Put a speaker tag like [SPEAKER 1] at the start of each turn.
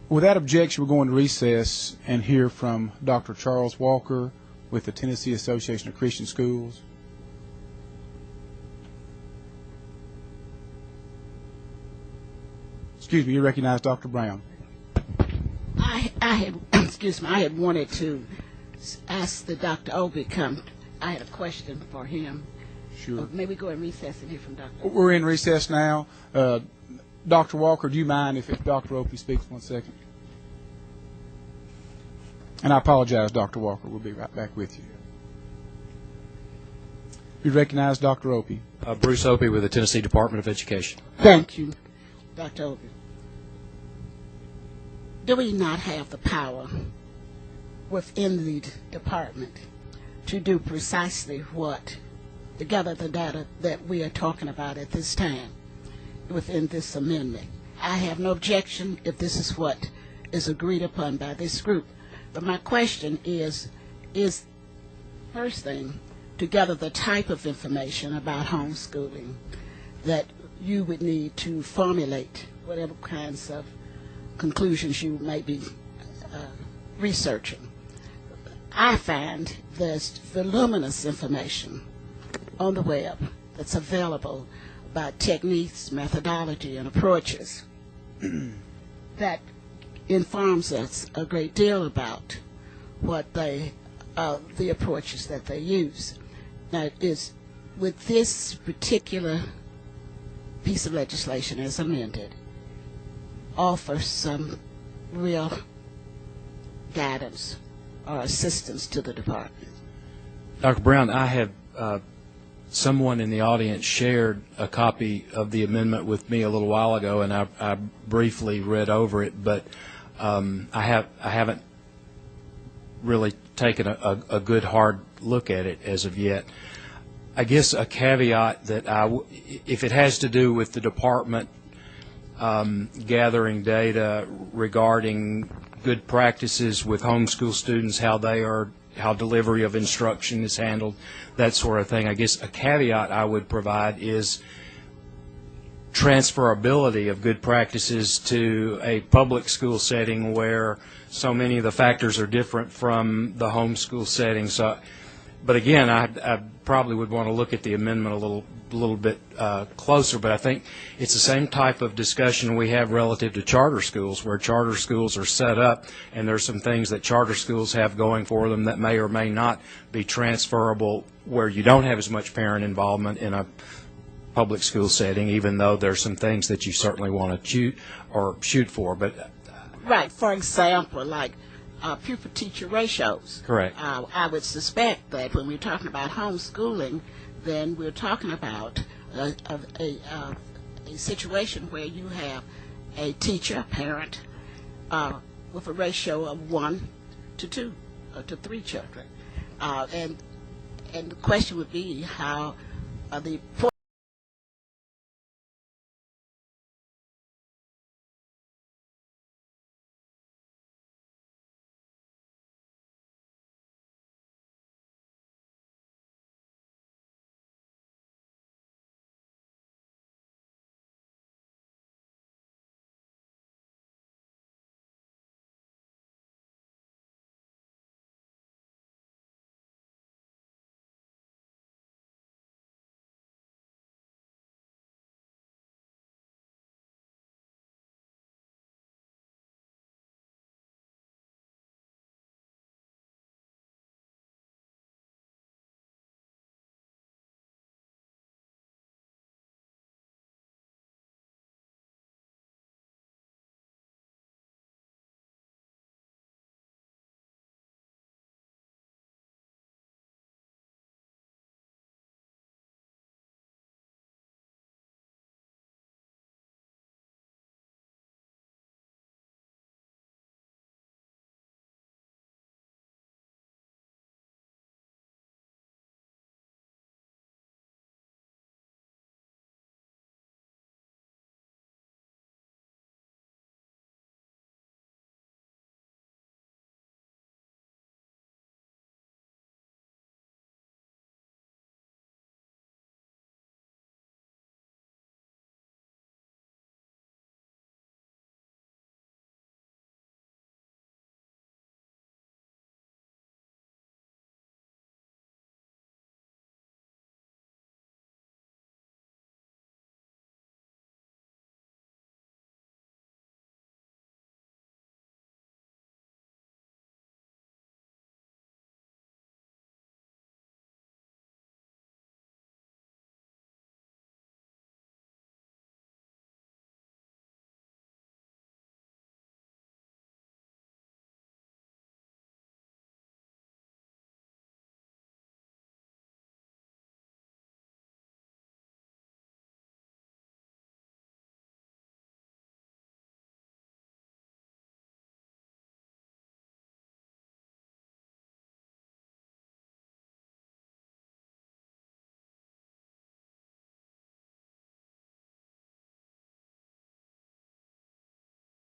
[SPEAKER 1] Without objection, we're going to recess and hear from Dr. Charles Walker with the Tennessee Association of Christian Schools. Excuse me, you recognize Dr. Brown.
[SPEAKER 2] I had excuse me, I had wanted to ask the Dr. Opie come. I had a question for him.
[SPEAKER 1] Sure.
[SPEAKER 2] Maybe go and recess and hear from Dr. Opie.
[SPEAKER 1] We're in recess now. Dr. Walker, do you mind if Dr. Opie speaks 1 second? And I apologize, Dr. Walker. We'll be right back with you. You recognize Dr. Opie.
[SPEAKER 3] Bruce Opie with the Tennessee Department of Education.
[SPEAKER 2] Thank you, Dr. Opie. Do we not have the power within the department to do precisely what, to gather the data that we are talking about at this time within this amendment? I have no objection if this is what is agreed upon by this group. But my question is first thing, to gather the type of information about homeschooling that you would need to formulate whatever kinds of conclusions you may be researching. I find there's voluminous information on the web that's available about techniques, methodology, and approaches that informs us a great deal about what the approaches that they use. Now, with this particular piece of legislation as amended, offers some real guidance or assistance to the department.
[SPEAKER 3] Dr. Brown, I have someone in the audience shared a copy of the amendment with me a little while ago, and I briefly read over it, but I haven't really taken a good hard look at it as of yet. I guess a caveat that if it has to do with the department gathering data regarding good practices with homeschool students, how delivery of instruction is handled, that sort of thing. I guess a caveat I would provide is transferability of good practices to a public school setting where so many of the factors are different from the homeschool setting. So, but again, I probably would want to look at the amendment a little bit closer, but I think it's the same type of discussion we have relative to charter schools, where charter schools are set up and there's some things that charter schools have going for them that may or may not be transferable where you don't have as much parent involvement in a public school setting, even though there's some things that you certainly want to shoot for. But
[SPEAKER 2] right, for example, like pupil-teacher ratios.
[SPEAKER 3] Correct.
[SPEAKER 2] I would suspect that when we're talking about homeschooling, then we're talking about a situation where you have a teacher, a parent, with a ratio of 1 to 2 or to 3 children. And the question would be how the